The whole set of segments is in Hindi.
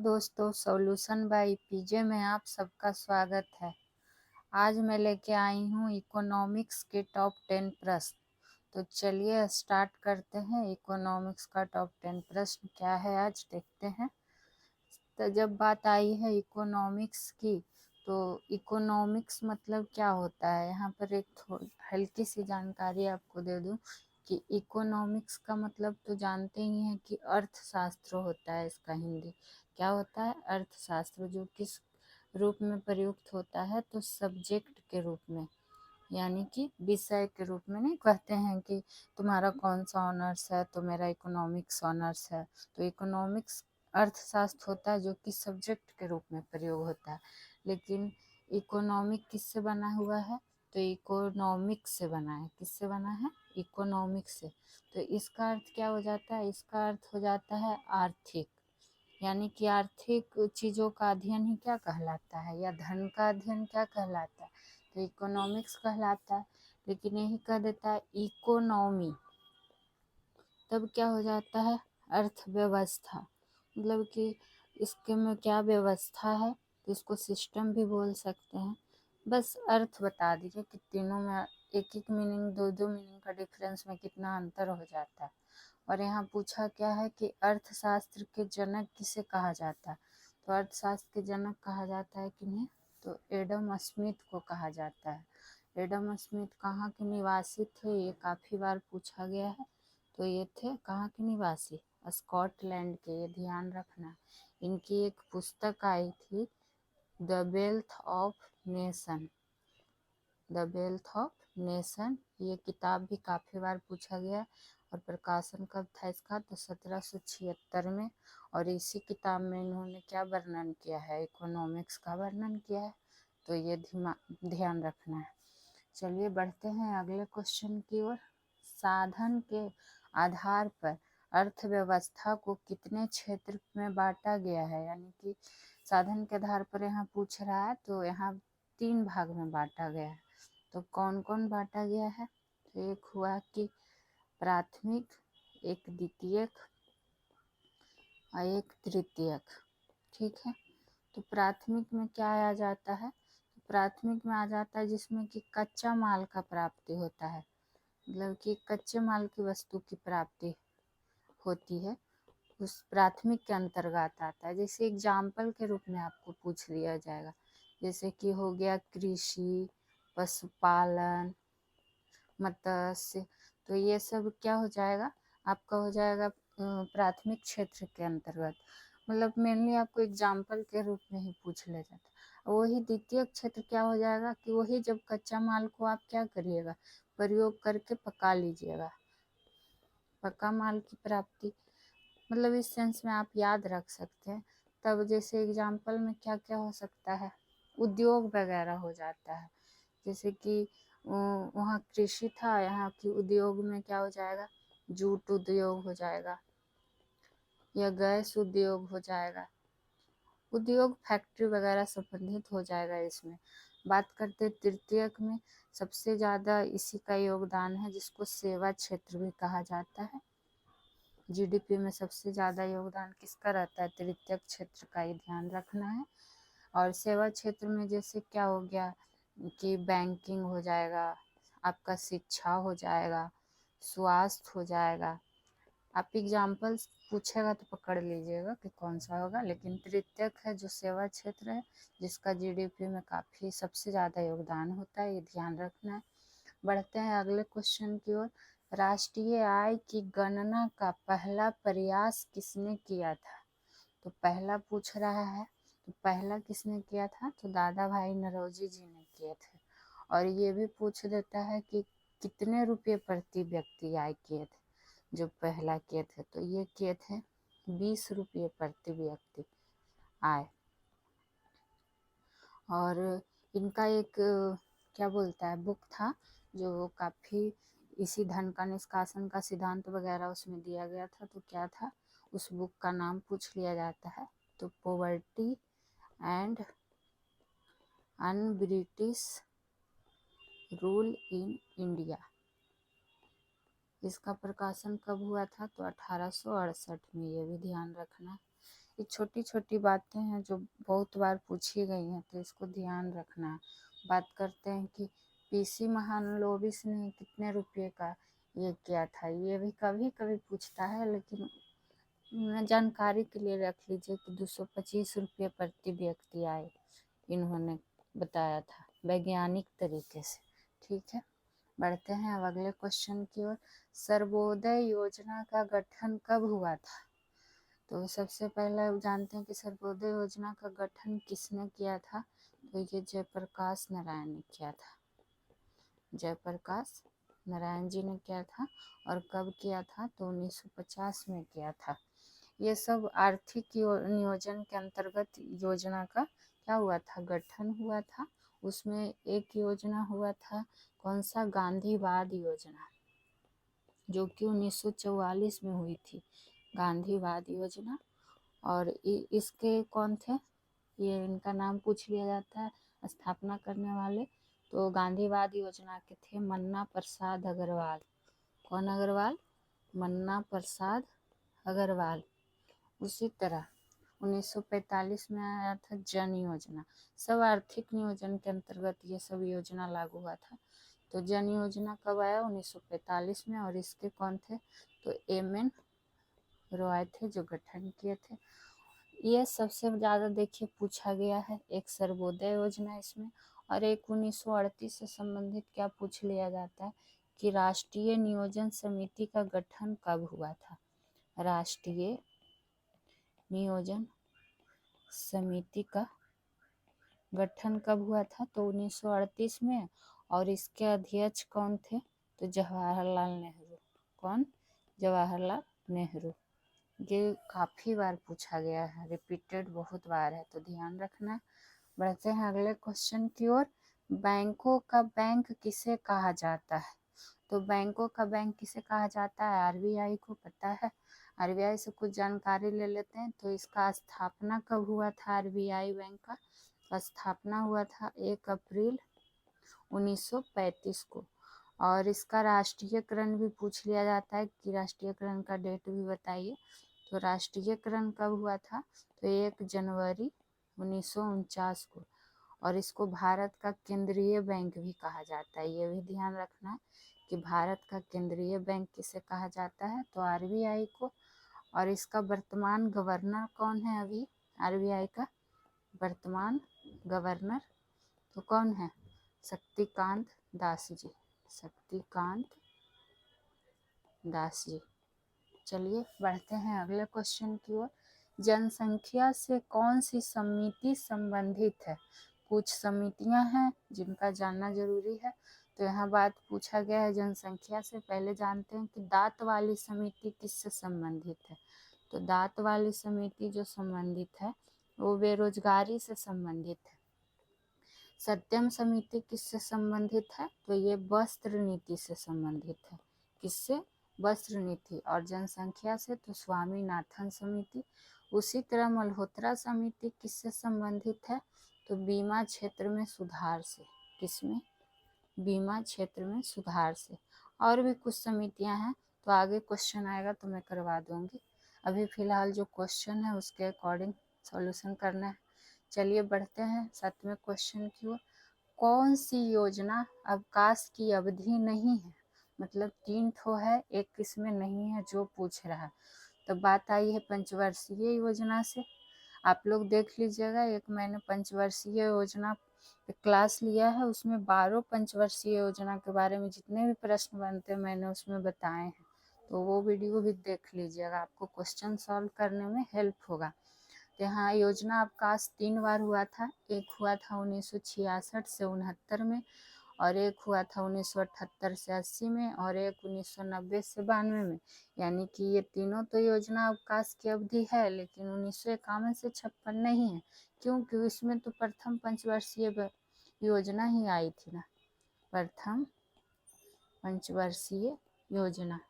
दोस्तों, सॉल्यूशन बाय पीजे में आप सबका स्वागत है। आज मैं लेके आई हूँ इकोनॉमिक्स के टॉप 10 प्रश्न। तो चलिए स्टार्ट करते हैं। इकोनॉमिक्स का टॉप 10 प्रश्न क्या है आज देखते हैं। तो जब बात आई है इकोनॉमिक्स की, तो इकोनॉमिक्स मतलब क्या होता है, यहाँ पर एक हल्की सी जानकारी आपको दे दूँ कि इकोनॉमिक्स का मतलब तो जानते ही हैं कि अर्थशास्त्र होता है। इसका हिंदी क्या होता है? अर्थशास्त्र, जो किस रूप में प्रयुक्त होता है? तो सब्जेक्ट के रूप में, यानी कि विषय के रूप में। नहीं कहते हैं कि तुम्हारा कौन सा ऑनर्स है, तो मेरा इकोनॉमिक्स ऑनर्स है। तो इकोनॉमिक्स अर्थशास्त्र होता है जो कि सब्जेक्ट के रूप में प्रयोग होता है। लेकिन इकोनॉमिक किससे बना हुआ है? तो इकोनॉमिक्स से बना है। किससे बना है? इकोनॉमिक्स से। तो इसका अर्थ क्या हो जाता है? इसका अर्थ हो जाता है आर्थिक, यानी कि आर्थिक चीज़ों का अध्ययन ही क्या कहलाता है, या धन का अध्ययन क्या कहलाता है? तो इकोनॉमिक्स कहलाता है। लेकिन यही कह देता है इकोनॉमी, तब क्या हो जाता है? अर्थव्यवस्था। मतलब कि इसके में क्या व्यवस्था है, तो इसको सिस्टम भी बोल सकते हैं। बस अर्थ बता दीजिए कि तीनों में एक एक मीनिंग, दो दो मीनिंग का डिफरेंस में कितना अंतर हो जाता है। और यहाँ पूछा क्या है कि अर्थशास्त्र के जनक किसे कहा जाता है? तो अर्थशास्त्र के जनक कहा जाता है किन्हें? तो एडम स्मिथ को कहा जाता है। एडम स्मिथ कहाँ के निवासी थे? ये काफ़ी बार पूछा गया है। तो ये थे कहाँ के निवासी? स्कॉटलैंड के। ये ध्यान रखना। इनकी एक पुस्तक आई थी, the wealth of nation. The wealth of nation, ये किताब भी काफ़ी बार पूछा गया। और प्रकाशन कब था इसका? तो 1776 में। और इसी किताब में इन्होंने क्या वर्णन किया है? इकोनॉमिक्स का वर्णन किया है। तो ये ध्यान रखना है। चलिए बढ़ते हैं अगले क्वेश्चन की ओर। साधन के आधार पर अर्थव्यवस्था को कितने क्षेत्र में बांटा गया है? यानी कि साधन के आधार पर यहाँ पूछ रहा है, तो यहाँ 3 भाग में बांटा गया है। तो कौन कौन बांटा गया है? तो एक हुआ कि प्राथमिक, एक द्वितीयक और एक तृतीयक। ठीक है। तो प्राथमिक में क्या आ जाता है? तो प्राथमिक में आ जाता है जिसमें कि कच्चा माल का प्राप्ति होता है, मतलब कि कच्चे माल की वस्तु की प्राप्ति होती है, उस प्राथमिक के अंतर्गत आता है। जैसे एग्जाम्पल के रूप में आपको पूछ लिया जाएगा, जैसे कि हो गया कृषि, पशुपालन, मत्स्य। तो ये सब क्या हो जाएगा? आपका हो जाएगा प्राथमिक क्षेत्र के अंतर्गत। मतलब मेनली आपको एग्जाम्पल के रूप में ही पूछ लिया जाता है। वही द्वितीय क्षेत्र क्या हो जाएगा कि वही जब कच्चा माल को आप क्या करिएगा, प्रयोग करके पका लीजिएगा, पक्का माल की प्राप्ति। मतलब इस सेंस में आप याद रख सकते हैं। तब जैसे एग्जाम्पल में क्या क्या हो सकता है? उद्योग वगैरह हो जाता है। जैसे कि वहाँ कृषि था, यहाँ की उद्योग में क्या हो जाएगा? जूट उद्योग हो जाएगा, या गैस उद्योग हो जाएगा। उद्योग फैक्ट्री वगैरह संबंधित हो जाएगा इसमें। बात करते तृतीयक में, सबसे ज़्यादा इसी का योगदान है, जिसको सेवा क्षेत्र भी कहा जाता है। जीडीपी में सबसे ज़्यादा योगदान किसका रहता है? तृतीयक क्षेत्र का ही ध्यान रखना है। और सेवा क्षेत्र में जैसे क्या हो गया कि बैंकिंग हो जाएगा, आपका शिक्षा हो जाएगा, स्वास्थ्य हो जाएगा। आप एग्जाम्पल्स पूछेगा तो पकड़ लीजिएगा कि कौन सा होगा। लेकिन तृतीयक है जो सेवा क्षेत्र है, जिसका जीडीपी में काफ़ी सबसे ज़्यादा योगदान होता है, ये ध्यान रखना है। बढ़ते हैं अगले क्वेश्चन की ओर। राष्ट्रीय आय की गणना का पहला प्रयास किसने किया था? तो पहला पूछ रहा है, तो पहला किसने किया था? तो दादा भाई नौरोजी जी ने किए थे। और ये भी पूछ देता है कि कितने रुपये प्रति व्यक्ति आय किए थे जो पहला किए थे? तो ये किए थे 20 रुपये प्रति व्यक्ति आय। और इनका एक क्या बोलता है बुक था, जो काफ़ी इसी धन का निष्कासन का सिद्धांत वगैरह उसमें दिया गया था। तो क्या था? उस बुक का नाम पूछ लिया जाता है। तो poverty and un British rule in India. इसका प्रकाशन कब हुआ था? तो 1868 में। ये भी ध्यान रखना। ये छोटी छोटी बातें हैं जो बहुत बार पूछी गई हैं, तो इसको ध्यान रखना है। बात करते हैं कि पीसी महालनोबिस ने कितने रुपये का ये किया था। ये भी कभी कभी पूछता है, लेकिन जानकारी के लिए रख लीजिए कि 225 रुपये प्रति व्यक्ति आए इन्होंने बताया था वैज्ञानिक तरीके से। ठीक है, बढ़ते हैं अब अगले क्वेश्चन की ओर। सर्वोदय योजना का गठन कब हुआ था? तो सबसे पहले जानते हैं कि सर्वोदय योजना का गठन किसने किया था। तो ये जयप्रकाश नारायण ने किया था। जयप्रकाश नारायण जी ने किया था। और कब किया था? तो 1950 में किया था। ये सब आर्थिक नियोजन के अंतर्गत योजना का क्या हुआ था? गठन हुआ था। उसमें एक योजना हुआ था, कौन सा? गांधीवाद योजना, जो कि 1944 में हुई थी, गांधीवाद योजना। और इसके कौन थे? ये इनका नाम पूछ लिया जाता है, स्थापना करने वाले। तो गांधीवाद योजना के थे मन्ना प्रसाद अग्रवाल। कौन अग्रवाल? मन्ना प्रसाद अग्रवाल। उसी तरह 1945 में आया था जन योजना। सब आर्थिक नियोजन के अंतर्गत ये सब योजना लागू हुआ था। तो जन योजना कब आया? 1945 में। और इसके कौन थे? तो एम.एन. रॉय थे जो गठन किए थे। ये सबसे ज़्यादा देखिए पूछा गया है। एक सर्वोदय योजना इसमें, और एक 1938 से संबंधित क्या पूछ लिया जाता है कि राष्ट्रीय नियोजन समिति का गठन कब हुआ था? राष्ट्रीय नियोजन समिति का गठन कब हुआ था? तो 1938 में। और इसके अध्यक्ष कौन थे? तो जवाहरलाल नेहरू। कौन? जवाहरलाल नेहरू। ये काफ़ी बार पूछा गया है, रिपीटेड बहुत बार है, तो ध्यान रखना। बढ़ते हैं अगले क्वेश्चन की ओर। बैंकों का बैंक किसे कहा जाता है? तो बैंकों का बैंक किसे कहा जाता है? आरबीआई को पता है। आरबीआई से कुछ जानकारी ले लेते हैं। तो इसका स्थापना कब हुआ था? आरबीआई बैंक का स्थापना हुआ था 1 अप्रैल 1935 को। और इसका राष्ट्रीयकरण भी पूछ लिया जाता है कि राष्ट्रीयकरण का डेट भी बताइए। तो राष्ट्रीयकरण कब हुआ था? तो 1 जनवरी 1949 को। और इसको भारत का केंद्रीय बैंक भी कहा जाता है। ये भी ध्यान रखना है कि भारत का केंद्रीय बैंक किसे कहा जाता है? तो आरबीआई को। और इसका वर्तमान गवर्नर कौन है? अभी आरबीआई का वर्तमान गवर्नर तो कौन है? शक्तिकांत दास जी। शक्तिकांत दास जी। चलिए बढ़ते हैं अगले क्वेश्चन की ओर। जनसंख्या से कौन सी समिति संबंधित है? कुछ समितियां हैं जिनका जानना जरूरी है। तो यहाँ बात पूछा गया है जनसंख्या से। पहले जानते हैं कि दांत वाली समिति किससे संबंधित है। तो दांत वाली समिति जो संबंधित है वो बेरोजगारी से संबंधित है। सत्यम समिति किससे संबंधित है? तो ये वस्त्र नीति से संबंधित है। किससे? वस्त्र नीति। और जनसंख्या से तो स्वामीनाथन समिति। उसी तरह मल्होत्रा समिति किससे संबंधित है? तो बीमा क्षेत्र में सुधार से। किसमें? बीमा क्षेत्र में सुधार से। और भी कुछ समितियां हैं, तो आगे क्वेश्चन आएगा तो मैं करवा दूंगी। अभी फिलहाल जो क्वेश्चन है उसके अकॉर्डिंग सॉल्यूशन करना है। चलिए बढ़ते हैं 7वें क्वेश्चन की ओर। कौन सी योजना अवकाश की अवधि नहीं है? मतलब 3 ठो है, एक इसमें नहीं है जो पूछ रहा है। तो बात आई है पंचवर्षीय योजना से। आप लोग देख लीजिएगा, एक मैंने पंचवर्षीय योजना क्लास लिया है, उसमें 12 पंचवर्षीय योजना के बारे में जितने भी प्रश्न बनते हैं मैंने उसमें बताए हैं। तो वो वीडियो भी देख लीजिएगा, आपको क्वेश्चन सॉल्व करने में हेल्प होगा। तो यहाँ योजना अवकाश 3 बार हुआ था। एक हुआ था 1966 से 69 में, और एक हुआ था 1978 से 80 में, और एक 1990 से 92 में। यानी कि ये तीनों तो योजना अवकाश की अवधि है, लेकिन 1951 से 56 नहीं है, क्योंकि इसमें तो प्रथम पंचवर्षीय योजना ही आई थी ना। प्रथम पंचवर्षीय योजना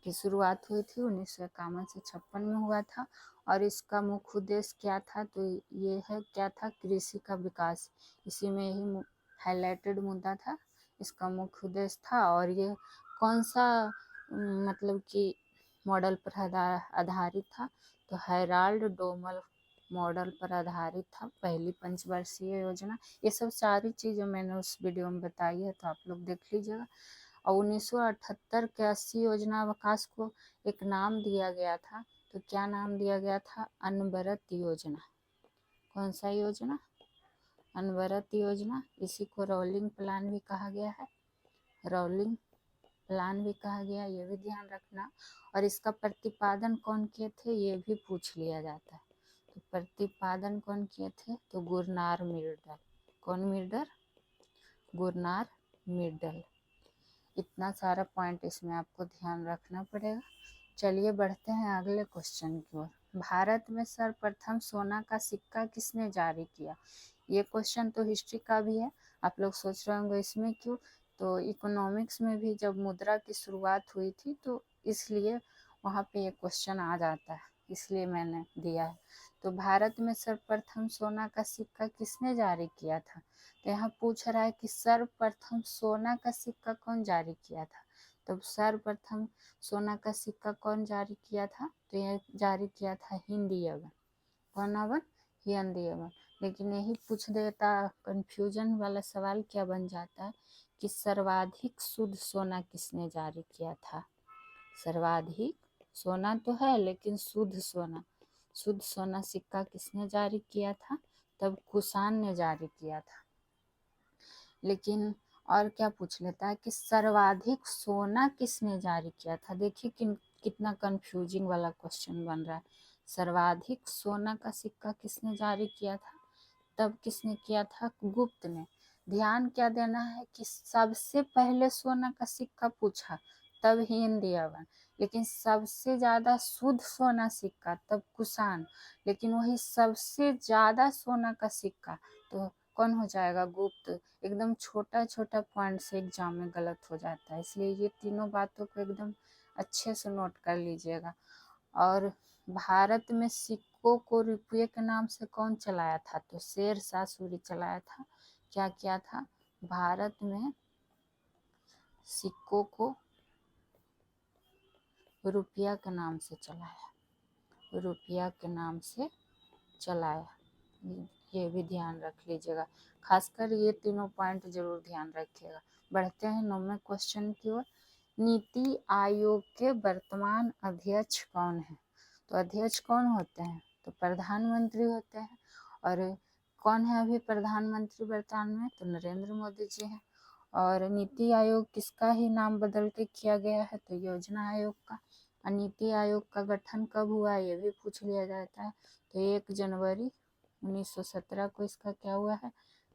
की शुरुआत हुई थी 1951 से 56 में हुआ था। और इसका मुख्य उद्देश्य क्या था? तो ये है क्या था? कृषि का विकास। इसी में ही हाईलाइटेड मुद्दा था, इसका मुख्य उद्देश्य था। और ये कौन सा मतलब कि मॉडल पर आधारित था? तो हैराल्ड डोमल मॉडल पर आधारित था पहली पंचवर्षीय योजना। ये सब सारी चीज़ें मैंने उस वीडियो में बताई है, तो आप लोग देख लीजिएगा। और 1978 के 80 योजना विकास को एक नाम दिया गया था, तो क्या नाम दिया गया था? अनवरत योजना। कौन सा योजना? अनवरत योजना। इसी को रोलिंग प्लान भी कहा गया है, रोलिंग प्लान भी कहा गया, ये भी ध्यान रखना। और इसका प्रतिपादन कौन किए थे, ये भी पूछ लिया जाता है। तो प्रतिपादन कौन किए थे? तो गुरनार मिर्डल। कौन मिर्डल? गुरनार मिर्डल। इतना सारा पॉइंट इसमें आपको ध्यान रखना पड़ेगा। चलिए बढ़ते हैं अगले क्वेश्चन की ओर। भारत में सर्वप्रथम सोना का सिक्का किसने जारी किया? ये क्वेश्चन तो हिस्ट्री का भी है। आप लोग सोच रहे होंगे इसमें क्यों, तो इकोनॉमिक्स में भी जब मुद्रा की शुरुआत हुई थी तो इसलिए वहाँ पे ये क्वेश्चन आ जाता है, इसलिए मैंने दिया है। तो भारत में सर्वप्रथम सोना का सिक्का किसने जारी किया था? तो यहाँ पूछ रहा है कि सर्वप्रथम सोना का सिक्का कौन जारी किया था। तो सर्वप्रथम सोना का सिक्का कौन जारी किया था? तो यह जारी किया था हिंदी अवन। कौन अवन? हिंदी अवन। लेकिन यही पूछ देता, कंफ्यूजन वाला सवाल क्या बन जाता है कि सर्वाधिक शुद्ध सोना किसने जारी किया था? सर्वाधिक सोना तो है लेकिन शुद्ध सोना सिक्का किसने जारी किया था? तब कुषाण ने जारी किया था। लेकिन और क्या पूछ लेता है कि सर्वाधिक सोना किसने जारी किया था। देखिए कितना कंफ्यूजिंग वाला क्वेश्चन बन रहा है। सर्वाधिक सोना का सिक्का किसने जारी किया था? तब किसने किया था? गुप्त ने। ध्यान क्या देना है कि सबसे पहले सोना का सिक्का पूछा तब हिंदी अवन, लेकिन सबसे ज्यादा शुद्ध सोना सिक्का तब कुषाण, लेकिन वही सबसे ज्यादा सोना का सिक्का तो कौन हो जाएगा? गुप्त। एकदम छोटा छोटा पॉइंट से एग्जाम में गलत हो जाता है, इसलिए ये तीनों बातों को एकदम अच्छे से नोट कर लीजिएगा। और भारत में सिक्कों को रुपये के नाम से कौन चलाया था? तो शेर शाह सूरी चलाया था। क्या किया था? भारत में सिक्कों को रुपया के नाम से चलाया, रुपया के नाम से चलाया। ये भी ध्यान रख लीजिएगा, खासकर ये तीनों पॉइंट जरूर ध्यान रखिएगा। बढ़ते हैं 9वें क्वेश्चन की ओर। नीति आयोग के वर्तमान अध्यक्ष कौन है? तो अध्यक्ष कौन होते हैं? तो प्रधानमंत्री होते हैं। और कौन है अभी प्रधानमंत्री वर्तमान में? तो नरेंद्र मोदी जी हैं। और नीति आयोग किसका ही नाम बदल के किया गया है? तो योजना आयोग का। और नीति आयोग का गठन कब हुआ, ये भी पूछ लिया जाता है। तो 1 जनवरी 1917 को इसका क्या हुआ है?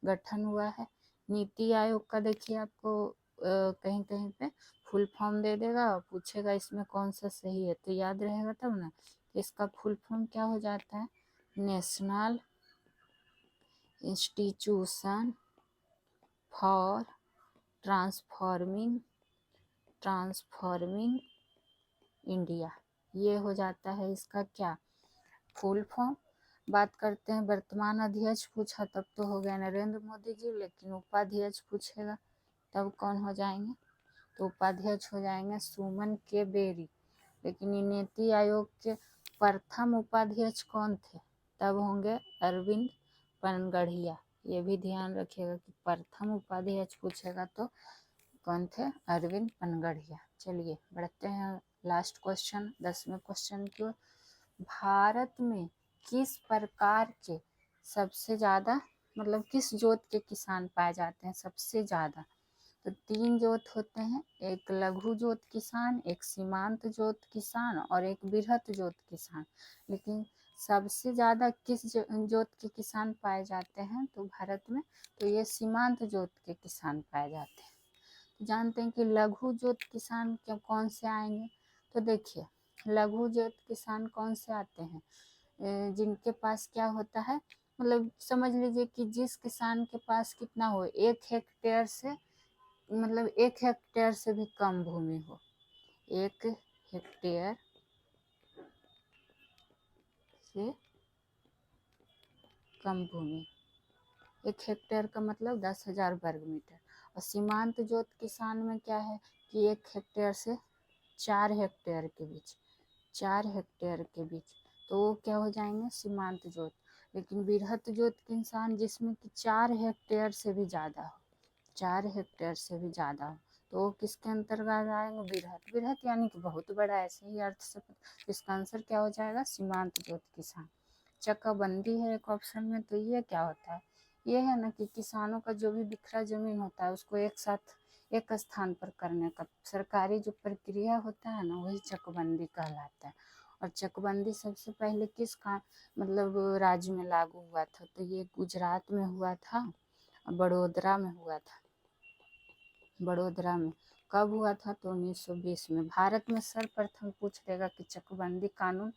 गठन हुआ है। नीति आयोग का देखिए आपको कहीं कहीं पे फुल फॉर्म दे देगा और पूछेगा इसमें कौन सा सही है, तो याद रहेगा तब ना। तो इसका फुल फॉर्म क्या हो जाता है? National institution for transforming India, ये हो जाता है इसका क्या? Full form. बात करते हैं वर्तमान अध्यक्ष पूछा तब तो हो गया नरेंद्र मोदी जी, लेकिन उपाध्यक्ष पूछेगा तब कौन हो जाएंगे? तो उपाध्यक्ष हो जाएंगे सुमन के बेरी। लेकिन नीति आयोग के प्रथम उपाध्यक्ष कौन थे? तब होंगे अरविंद पनगढ़िया। ये भी ध्यान रखिएगा कि प्रथम उपाध्यक्ष पूछेगा तो कौन थे? अरविंद पनगढ़िया। चलिए बढ़ते हैं लास्ट क्वेश्चन 10वें क्वेश्चन की ओर। भारत में किस प्रकार के सबसे ज़्यादा मतलब किस जोत के किसान पाए जाते हैं सबसे ज़्यादा? तो 3 जोत होते हैं, एक लघु जोत किसान, एक सीमांत जोत किसान और एक बृहत जोत किसान। लेकिन सबसे ज़्यादा किस जोत के किसान पाए जाते हैं तो भारत में? तो ये सीमांत जोत के किसान पाए जाते हैं। तो जानते हैं कि लघु जोत किसान कौन से आएंगे? तो देखिए लघु जोत किसान कौन से आते हैं? जिनके पास क्या होता है, मतलब समझ लीजिए कि जिस किसान के पास कितना हो, 1 हेक्टेयर से मतलब 1 हेक्टेयर से भी कम भूमि हो, 1 हेक्टेयर से कम भूमि, 1 हेक्टेयर का मतलब 10,000 वर्ग मीटर। और सीमांत जोत किसान में क्या है कि 1 हेक्टेयर से 4 हेक्टेयर के बीच, 4 हेक्टेयर के बीच। तो वो क्या हो जाएंगे, सीमांत जोत। लेकिन वृहत जोत के इंसान जिसमें कि 4 हेक्टेयर से भी ज़्यादा हो, 4 हेक्टेयर से भी ज़्यादा हो, तो वो किसके अंतर्गत आएंगे, वृहत। वृहत यानी कि बहुत बड़ा, ऐसे ही अर्थ से। इसका आंसर क्या हो जाएगा, सीमांत जोत किसान। चकबंदी है एक ऑप्शन में, तो ये क्या होता है, ये है ना कि किसानों का जो भी बिखरा जमीन होता है उसको एक साथ एक स्थान पर करने का सरकारी जो प्रक्रिया होता है ना, वही चकबंदी कहलाता है। और चकबंदी सबसे पहले किस का मतलब राज्य में लागू हुआ था, तो ये गुजरात में हुआ था, बड़ोदरा में हुआ था। बड़ोदरा में कब हुआ था, तो 1920 में। भारत में सर्वप्रथम पूछ लेगा कि चकबंदी कानून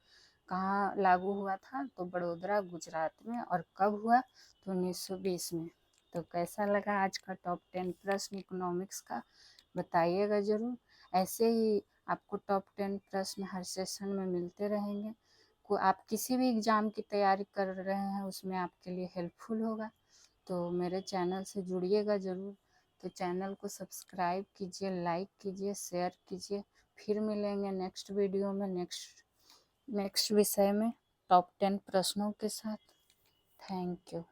कहाँ लागू हुआ था, तो बड़ोदरा गुजरात में। और कब हुआ, तो 1920 में। तो कैसा लगा आज का टॉप 10 प्रश्न इकोनॉमिक्स का, बताइएगा ज़रूर। ऐसे ही आपको टॉप 10 प्रश्न हर सेशन में मिलते रहेंगे। को आप किसी भी एग्ज़ाम की तैयारी कर रहे हैं उसमें आपके लिए हेल्पफुल होगा, तो मेरे चैनल से जुड़िएगा ज़रूर। तो चैनल को सब्सक्राइब कीजिए, लाइक कीजिए, शेयर कीजिए। फिर मिलेंगे नेक्स्ट वीडियो में नेक्स्ट विषय में टॉप 10 प्रश्नों के साथ। Thank you.